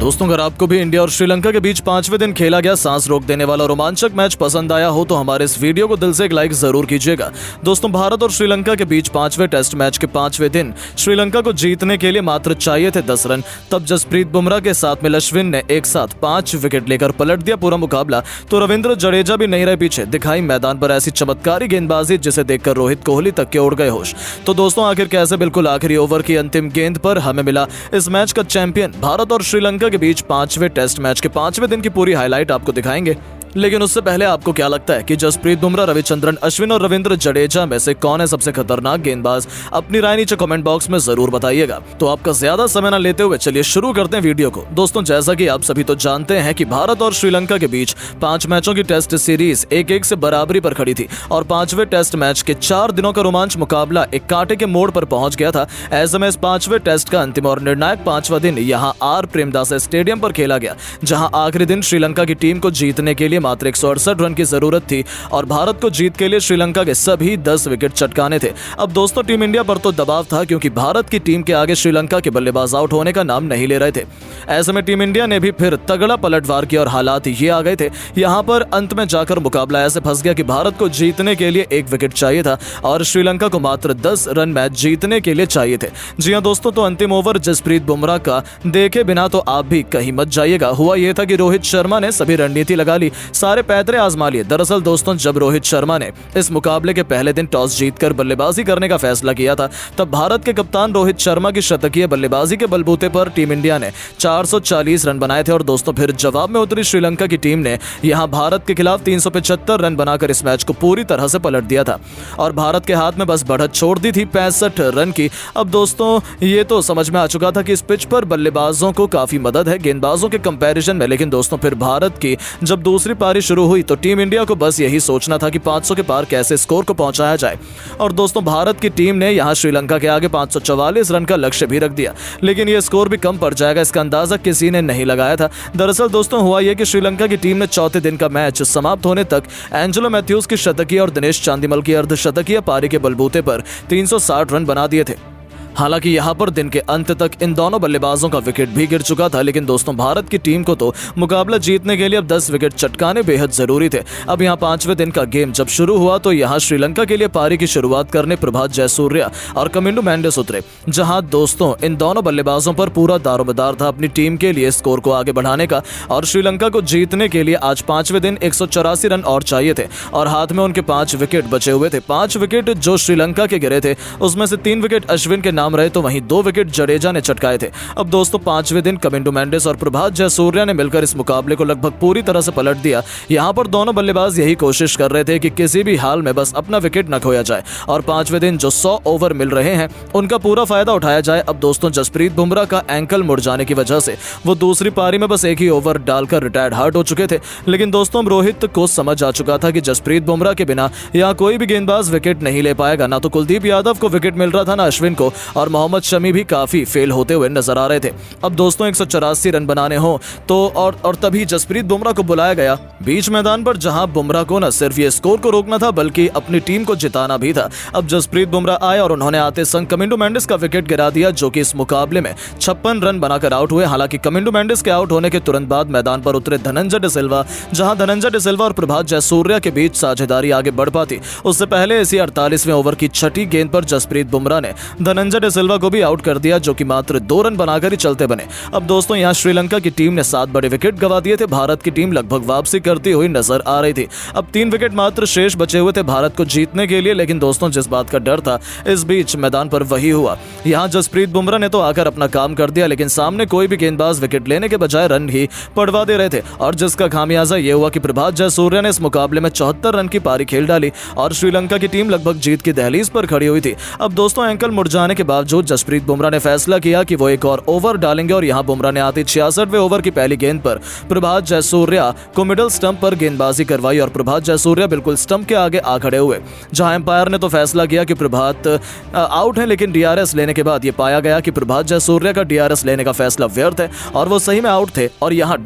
दोस्तों, अगर आपको भी इंडिया और श्रीलंका के बीच 5वें दिन खेला गया सांस रोक देने वाला रोमांचक मैच पसंद आया हो तो हमारे इस वीडियो को दिल से एक लाइक जरूर कीजिएगा। दोस्तों, भारत और श्रीलंका के बीच 5वें टेस्ट मैच के 5वें दिन श्रीलंका को जीतने के लिए मात्र चाहिए थे 10 रन। तब जसप्रीत बुमराह के साथ में अश्विन ने एक साथ 5 विकेट लेकर पलट दिया पूरा मुकाबला। तो रविंद्र जडेजा भी नहीं रहे पीछे, दिखाई मैदान पर ऐसी चमत्कारी गेंदबाजी जिसे देखकर रोहित कोहली तक के उड़ गए होश। तो दोस्तों, आखिर कैसे बिल्कुल आखिरी ओवर की अंतिम गेंद पर हमें मिला इस मैच का चैंपियन। भारत और श्रीलंका के बीच 5वें टेस्ट मैच के 5वें दिन की पूरी हाईलाइट आपको दिखाएंगे, लेकिन उससे पहले आपको क्या लगता है कि जसप्रीत बुमराह, रविचंद्रन अश्विन और रविंद्र जडेजा में से कौन है सबसे खतरनाक गेंदबाज? अपनी राय नीचे कमेंट बॉक्स में जरूर बताइएगा। तो आपका ज्यादा समय न लेते हुए चलिए शुरू करते हैं वीडियो को। दोस्तों, जैसा कि आप सभी तो जानते हैं कि भारत और श्रीलंका के बीच 5 मैचों की टेस्ट सीरीज 1-1 से बराबरी पर खड़ी थी और 5वें टेस्ट मैच के 4 दिनों का रोमांच मुकाबला एक कांटे के मोड़ पर पहुंच गया था। ऐसे में इस 5वें टेस्ट का अंतिम और निर्णायक 5वां दिन यहाँ आर प्रेमदासा स्टेडियम पर खेला गया, जहां आखिरी दिन श्रीलंका की टीम को जीतने के लिए मात्र 168 रन की जरूरत थी और भारत को जीत के लिए श्रीलंका के सभी 10 विकेट चटकाने थे। अब दोस्तों, टीम इंडिया पर तो दबाव था क्योंकि भारत की टीम के आगे श्रीलंका के बल्लेबाज आउट होने का नाम नहीं ले रहे थे। ऐसे में टीम इंडिया ने भी फिर तगड़ा पलटवार किया और हालात ये आ गए थे। यहाँ पर अंत में जाकर मुकाबला ऐसे फंस गया कि भारत को जीतने के लिए 1 विकेट चाहिए था और श्रीलंका को मात्र 10 रन मैच जीतने के लिए चाहिए थे। जी हाँ दोस्तों, तो अंतिम ओवर जसप्रीत बुमराह का देखे बिना तो आप भी कहीं मत जाइएगा। हुआ यह था कि रोहित शर्मा ने सभी रणनीति लगा ली, सारे पैतरे आजमा लिए। दरअसल दोस्तों, जब रोहित शर्मा ने इस मुकाबले के पहले दिन टॉस जीतकर बल्लेबाजी करने का फैसला किया था, तब भारत के कप्तान रोहित शर्मा की शतकीय बल्लेबाजी के बलबूते पर टीम इंडिया ने 440 रन बनाए थे और दोस्तों फिर जवाब में उतरी श्रीलंका की टीम ने यहां भारत के खिलाफ 375 रन बनाकर इस मैच को पूरी तरह से पलट दिया था और भारत के हाथ में बस बढ़त छोड़ दी थी 65 रन की। अब दोस्तों, ये तो समझ में आ चुका था कि इस पिच पर बल्लेबाजों को काफी मदद है गेंदबाजों के कंपैरिजन में, लेकिन दोस्तों फिर भारत की जब दूसरी पारी शुरू हुई तो टीम इंडिया को बस यही सोचना था कि 500 के पार कैसे स्कोर को पहुंचाया जाए और दोस्तों भारत की टीम ने यहां श्रीलंका के आगे 544 रन का लक्ष्य भी रख दिया, लेकिन यह स्कोर भी कम पड़ जाएगा इसका अंदाजा किसी ने नहीं लगाया था। दरअसल दोस्तों, हुआ यह कि श्रीलंका की टीम ने चौथे दिन का मैच समाप्त होने तक एंजेलो मैथ्यूज की शतकीय और दिनेश चांदीमल की अर्धशतकीय पारी के बलबूते पर 360 रन बना दिए थे। हालांकि यहां पर दिन के अंत तक इन दोनों बल्लेबाजों का विकेट भी गिर चुका था, लेकिन दोस्तों भारत की टीम को तो मुकाबला जीतने के लिए अब 10 विकेट चटकाने बेहद जरूरी थे। अब यहां 5वें दिन का गेम जब शुरू हुआ तो यहां श्रीलंका के लिए पारी की शुरुआत करने प्रभात जयसूर्या और कमिंडू मेंडिस उतरे, जहां दोस्तों इन दोनों बल्लेबाजों पर पूरा दारोमदार था अपनी टीम के लिए स्कोर को आगे बढ़ाने का और श्रीलंका को जीतने के लिए आज 5वें दिन 184 रन और चाहिए थे और हाथ में उनके 5 विकेट बचे हुए थे। 5 विकेट जो श्रीलंका के गिरे थे उसमें से 3 विकेट अश्विन के नाम रहे तो वहीं 2 विकेट जडेजा ने चटकाए थे। अब दोस्तों 5वें दिन कमिंडू मेंडिस और प्रभात जयसूर्या ने मिलकर इस मुकाबले को लगभग पूरी तरह से पलट दिया। यहां पर दोनों बल्लेबाज यही कोशिश कर रहे थे कि किसी भी हाल में बस अपना विकेट न खोया जाए और 5वें दिन जो 100 ओवर मिल रहे हैं उनका पूरा फायदा उठाया जाए। अब दोस्तों जसप्रीत बुमराह का एंकल मुड़ जाने की वजह से वो दूसरी पारी में बस एक ही ओवर डालकर रिटायर्ड हार्ट हो चुके थे, लेकिन दोस्तों रोहित को समझ आ चुका था कि जसप्रीत बुमराह के बिना यहाँ कोई भी गेंदबाज विकेट नहीं ले पाएगा। ना तो कुलदीप यादव को विकेट मिल रहा था ना अश्विन को और मोहम्मद शमी भी काफी फेल होते हुए नजर आ रहे थे। अब दोस्तों 184 रन बनाने हो तो और तभी जसप्रीत बुमराह को बुलाया गया बीच मैदान पर, जहां बुमराह को न सिर्फ ये स्कोर को रोकना था बल्कि अपनी टीम को जिताना भी था। अब जसप्रीत बुमराह आए और उन्होंने आते संग कमिंडू मेंडिस का विकेट गिरा दिया, जो कि इस मुकाबले में 56 रन बनाकर आउट हुए। हालांकि कमिंडू मेंडिस के आउट होने के तुरंत बाद मैदान पर उतरे धनंजय डिसिल्वा, जहां धनंजय डिसिल्वा और प्रभात जयसूर्या के बीच साझेदारी आगे बढ़ पाती उससे पहले इसी 48वें ओवर की छठी गेंद पर जसप्रीत बुमराह ने धनंजय डिसिल्वा को भी आउट कर दिया, जो कि मात्र 2 रन बनाकर ही चलते बने। अब दोस्तों यहां श्रीलंका की टीम ने 7 बड़े विकेट गंवा दिए थे। भारत की टीम लगभग वापसी करती हुई नजर आ रही थी। अब 3 विकेट मात्र शेष बचे हुए थे भारत को जीतने के लिए, लेकिन दोस्तों जिस बात का डर था इस बीच मैदान पर वही हुआ। यहां जसप्रीत बुमराह ने तो आकर अपना काम कर दिया, लेकिन सामने कोई भी गेंदबाज विकेट लेने के बजाय रन ही पड़वा दे रहे थे और जिसका खामियाजा यह हुआ कि प्रभात जयसूर्या ने इस मुकाबले में 74 रन की पारी खेल डाली और श्रीलंका की टीम लगभग जीत की दहलीज पर खड़ी हुई थी। अब दोस्तों एंकल मुड़ जाने के बावजूद जसप्रीत बुमराह ने फैसला किया कि वो एक और ओवर डालेंगे और यहां बुमराह ने आते 66वें ओवर की पहली गेंद पर प्रभात जयसूर्या को मिडिल स्टंप पर गेंदबाजी करवाई और प्रभात जयसूर्या बिल्कुल स्टंप के आगे आ खड़े हुए, जहां एम्पायर ने तो फैसला किया कि प्रभात आउट है, लेकिन डीआरएस लेने के बाद यह पाया गया कि प्रभात जयसूर्या का डीआरएस लेने का फैसला व्यर्थ है और वो सही में आउट थे और यहां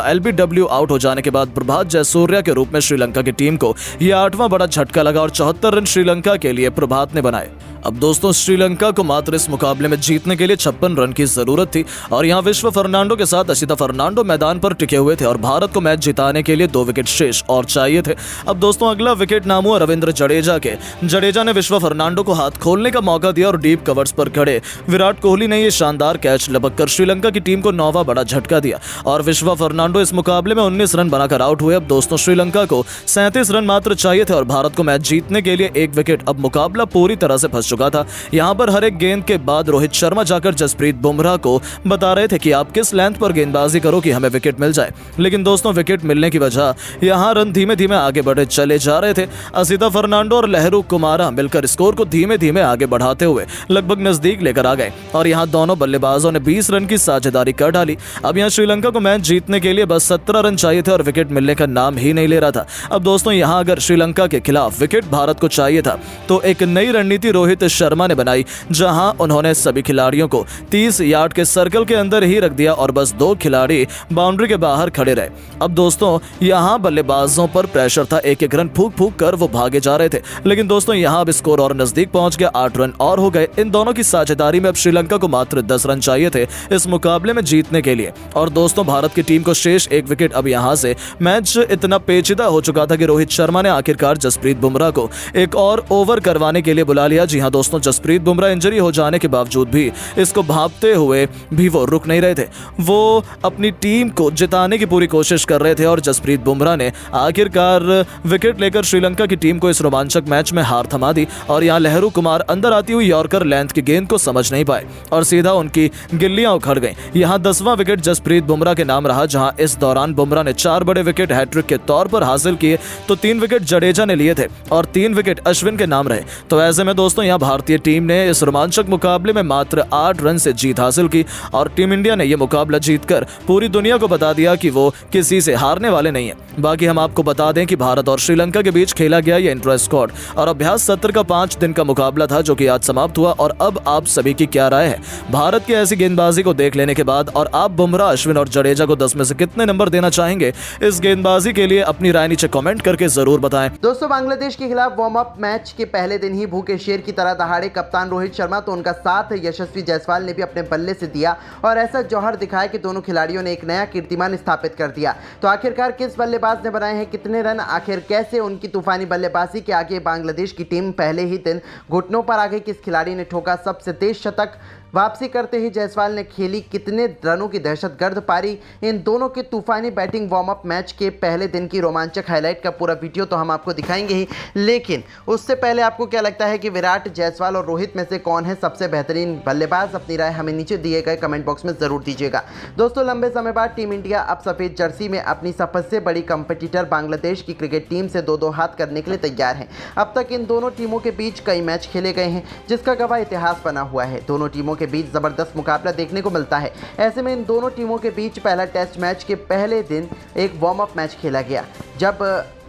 एलबीडब्ल्यू आउट हो जाने के बाद प्रभात जयसूर्या के रूप में श्रीलंका की टीम को यह 8वां बड़ा झटका लगा और 74 रन श्रीलंका के लिए प्रभात ने बनाए। अब दोस्तों श्रीलंका को मात्र मात्र इस मुकाबले में जीतने के लिए 56 रन की जरूरत थी और यहाँ विश्व फर्नांडो के साथ अशिता फर्नांडो मैदान पर टिके हुए थे और भारत को मैच जिताने के लिए 2 विकेट शेष और चाहिए थे। अब दोस्तों अगला विकेट नाम हुआ रविंद्र जडेजा के। जडेजा ने विश्व फर्नांडो को हाथ खोलने का मौका दिया और डीप कवर्स पर खड़े विराट कोहली ने ये शानदार कैच लपक कर श्रीलंका की टीम को 9वां बड़ा झटका दिया और विश्व फर्नांडो इस मुकाबले में 19 रन बनाकर आउट हुए। अब दोस्तों श्रीलंका को 37 रन मात्र चाहिए थे और भारत को मैच जीतने के लिए 1 विकेट। अब मुकाबला पूरी तरह से फंस चुका था। यहाँ पर हर एक गेंद के बाद रोहित शर्मा जाकर जसप्रीत बुमराह को बता रहे थे कि आप किस लेंथ पर गेंदबाजी करो कि हमें विकेट मिल जाए, लेकिन दोस्तों विकेट मिलने की वजह यहाँ रन धीमे धीमे आगे बढ़े चले जा रहे थे। असिता फर्नांडो और लहरू कुमारा मिलकर स्कोर को धीमे धीमे आगे बढ़ाते हुए लगभग नजदीक लेकर आ गए और यहाँ दोनों बल्लेबाजों ने 20 रन की साझेदारी कर डाली। अब यहाँ श्रीलंका को मैच जीतने के लिए बस 17 रन चाहिए थे और विकेट मिलने का नाम ही नहीं ले रहा था। अब दोस्तों यहाँ अगर श्रीलंका के खिलाफ विकेट भारत को चाहिए था तो एक नई रणनीति रोहित शर्मा ने बनाई, जहां उन्होंने सभी खिलाड़ियों को 30 यार्ड के सर्कल के अंदर ही रख दिया और बस 2 खिलाड़ी बाउंड्री के बाहर खड़े रहे। अब दोस्तों यहां बल्लेबाजों पर प्रेशर था, एक एक रन फूंक फूंक कर वो भागे जा रहे थे, लेकिन दोस्तों यहां अब स्कोर और नजदीक पहुंच गया, 8 रन और हो गए। इन दोनों की साझेदारी में अब श्रीलंका को मात्र 10 रन चाहिए थे इस मुकाबले में जीतने के लिए और दोस्तों भारत की टीम को शेष 1 विकेट। अब यहां से मैच इतना पेचीदा हो चुका था कि रोहित शर्मा ने आखिरकार जसप्रीत बुमराह को एक और ओवर करवाने के लिए बुला लिया। जी हां दोस्तों, जसप्रीत बुमराह इंजरी हो जाने के बावजूद भी इसको भांपते हुए भी वो रुक नहीं रहे थे, वो अपनी टीम को जिताने की पूरी कोशिश कर रहे थे और जसप्रीत बुमराह ने आखिरकार विकेट लेकर श्रीलंका की टीम को इस रोमांचक मैच में हार थमा दी और यहाँ लहरू कुमार अंदर आती हुई यॉर्कर लेंथ की गेंद को समझ नहीं पाए और सीधा उनकी गिल्लियां उखड़ गईं। यहाँ 10वां विकेट जसप्रीत बुमराह के नाम रहा, जहां इस दौरान बुमराह ने 4 बड़े विकेट हैट्रिक के तौर पर हासिल किए तो 3 विकेट जडेजा ने लिए थे और 3 विकेट अश्विन के नाम रहे। तो ऐसे में दोस्तों यहाँ भारतीय टीम ने इस रोमांचक मुकाबले में मात्र 8 रन से जीत हासिल की और टीम इंडिया ने यह मुकाबला जीतकर पूरी दुनिया को बता दिया कि वो किसी से हारने वाले नहीं है। बाकी हम आपको बता दें कि भारत और श्रीलंका के बीच खेला गया ये इंट्रा स्क्वाड और अभ्यास सत्र का 5 दिन का मुकाबला था जो कि आज समाप्त हुआ। और अब आप सभी की क्या राय है भारत की ऐसी गेंदबाजी को देख लेने के बाद, और आप बुमराह, अश्विन और जडेजा को 10 में से कितने नंबर देना चाहेंगे इस गेंदबाजी के लिए? अपनी राय नीचे कमेंट करके जरूर बताएं। दोस्तों बांग्लादेश के खिलाफ वार्म अप मैच के पहले दिन ही भूखे शेर की तरह दहाड़े कप्तान रोहित शर्मा तो उनका साथ यशस्वी जायसवाल ने भी अपने बल्ले से दिया और ऐसा जौहर दिखाया कि दोनों खिलाड़ियों ने एक नया कीर्तिमान स्थापित कर दिया। तो आखिरकार किस बल्लेबाज ने बनाए हैं कितने रन, आखिर कैसे उनकी तूफानी बल्लेबाजी के आगे बांग्लादेश की टीम पहले ही दिन घुटनों पर आ गई, किस खिलाड़ी ने ठोका सबसे तेज शतक, वापसी करते ही जायसवाल ने खेली कितने रनों की दहशतगर्द पारी, इन दोनों के तूफानी बैटिंग वार्म अप मैच के पहले दिन की रोमांचक हाईलाइट का पूरा वीडियो तो हम आपको दिखाएंगे ही, लेकिन उससे पहले आपको क्या लगता है कि विराट, जायसवाल और रोहित में से कौन है सबसे बेहतरीन बल्लेबाज? अपनी राय हमें नीचे दिए गए कमेंट बॉक्स में जरूर दीजिएगा। दोस्तों लंबे समय बाद टीम इंडिया अब सफ़ेद जर्सी में अपनी सबसे बड़ी कंपटीटर बांग्लादेश की क्रिकेट टीम से 2-2 हाथ करने के लिए तैयार है। अब तक इन दोनों टीमों के बीच कई मैच खेले गए हैं जिसका गवाह इतिहास बना हुआ है। दोनों टीमों के बीच जबरदस्त मुकाबला देखने को मिलता है। ऐसे में इन दोनों टीमों के बीच पहला टेस्ट मैच के पहले दिन एक वार्म अप मैच खेला गया जब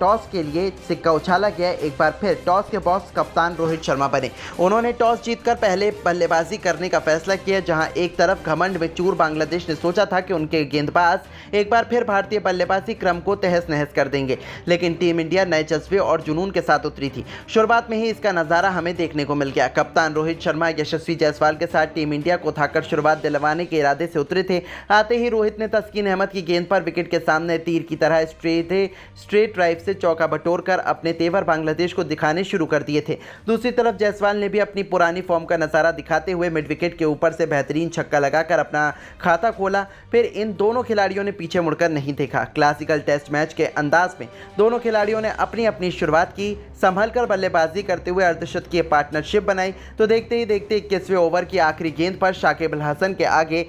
टॉस के लिए सिक्का उछाला गया। एक बार फिर टॉस के बॉस कप्तान रोहित शर्मा बने। उन्होंने टॉस जीतकर पहले बल्लेबाजी करने का फैसला किया, जहां एक तरफ घमंड में चूर बांग्लादेश ने सोचा था कि उनके गेंदबाज एक बार फिर भारतीय बल्लेबाजी क्रम को तहस नहस कर देंगे, लेकिन टीम इंडिया नए जज्बे और जुनून के साथ उतरी थी। शुरुआत में ही इसका नज़ारा हमें देखने को मिल गया। कप्तान रोहित शर्मा यशस्वी जायसवाल के साथ टीम इंडिया को उठाकर शुरुआत दिलवाने के इरादे से उतरे थे। आते ही रोहित ने तस्कीन अहमद की गेंद पर विकेट के सामने तीर की तरह स्ट्रेट ड्राइव से चौका बटोरकर अपने तेवर बांग्लादेश को दिखाने शुरू कर दिए थे। दूसरी तरफ जायसवाल ने भी अपनी पुरानी फॉर्म का नजारा दिखाते हुए मिड विकेट के ऊपर से बेहतरीन छक्का लगाकर अपना खाता खोला। फिर इन दोनों खिलाड़ियों ने पीछे मुड़कर नहीं देखा। क्लासिकल टेस्ट मैच के अंदाज में दोनों खिलाड़ियों ने अपनी अपनी शुरुआत की, संभलकर बल्लेबाजी करते हुए अर्धशतकीय पार्टनरशिप बनाई। तो देखते ही देखते 21वें ओवर की आखिरी गेंद पर शाकिब अल हसन के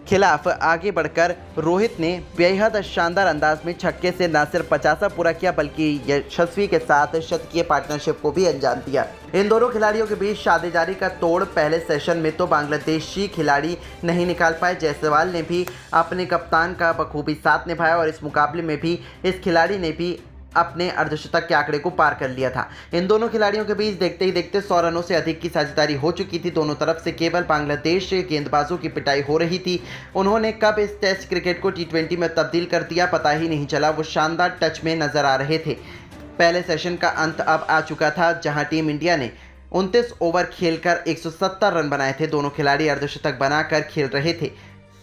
खिलाफ आगे बढ़कर रोहित ने बेहद शानदार अंदाज में छक्के से न सिर्फ 50 पूरा किया बल्कि यशस्वी के साथ शतकीय पार्टनरशिप को भी अंजाम दिया। इन दोनों खिलाड़ियों के बीच साझेदारी का तोड़ पहले सेशन में तो बांग्लादेशी खिलाड़ी नहीं निकाल पाए। जायसवाल ने भी अपने कप्तान का बखूबी साथ निभाया और इस मुकाबले में भी इस खिलाड़ी ने भी अपने अर्धशतक के आंकड़े को पार कर लिया था। इन दोनों खिलाड़ियों के बीच देखते ही देखते 100 रनों से अधिक की साझेदारी हो चुकी थी। दोनों तरफ से केवल बांग्लादेश गेंदबाजों की पिटाई हो रही थी। उन्होंने कब इस टेस्ट क्रिकेट को T20 में तब्दील कर दिया पता ही नहीं चला। वो शानदार टच में नजर आ रहे थे। पहले सेशन का अंत अब आ चुका था, जहां टीम इंडिया ने 29 ओवर खेलकर 170 रन बनाए थे। दोनों खिलाड़ी अर्धशतक बनाकर खेल रहे थे।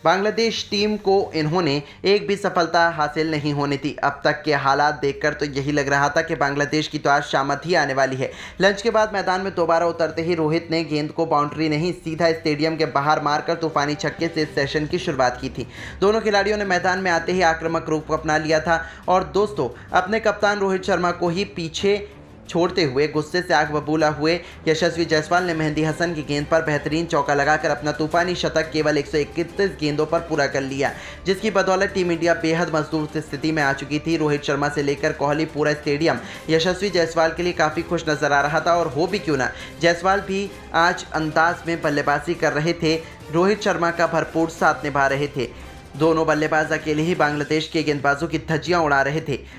बांग्लादेश टीम को इन्होंने एक भी सफलता हासिल नहीं होने दी। अब तक के हालात देखकर तो यही लग रहा था कि बांग्लादेश की तो आज शामत ही आने वाली है। लंच के बाद मैदान में दोबारा उतरते ही रोहित ने गेंद को बाउंड्री नहीं सीधा स्टेडियम के बाहर मारकर तूफानी छक्के से इस सेशन की शुरुआत की थी। दोनों खिलाड़ियों ने मैदान में आते ही आक्रामक रूप अपना लिया था और दोस्तों अपने कप्तान रोहित शर्मा को ही पीछे छोड़ते हुए गुस्से से आग बबूला हुए यशस्वी जायसवाल ने मेहंदी हसन की गेंद पर बेहतरीन चौका लगाकर अपना तूफानी शतक केवल 131 गेंदों पर पूरा कर लिया, जिसकी बदौलत टीम इंडिया बेहद मजबूत स्थिति में आ चुकी थी। रोहित शर्मा से लेकर कोहली पूरा स्टेडियम यशस्वी जायसवाल के लिए काफ़ी खुश नजर आ रहा था और हो भी क्यों ना, जायसवाल भी आज अंदाज में बल्लेबाजी कर रहे थे। रोहित शर्मा का भरपूर साथ निभा रहे थे। दोनों बल्लेबाज अकेले ही बांग्लादेश के गेंदबाजों की धज्जियां उड़ा रहे थे।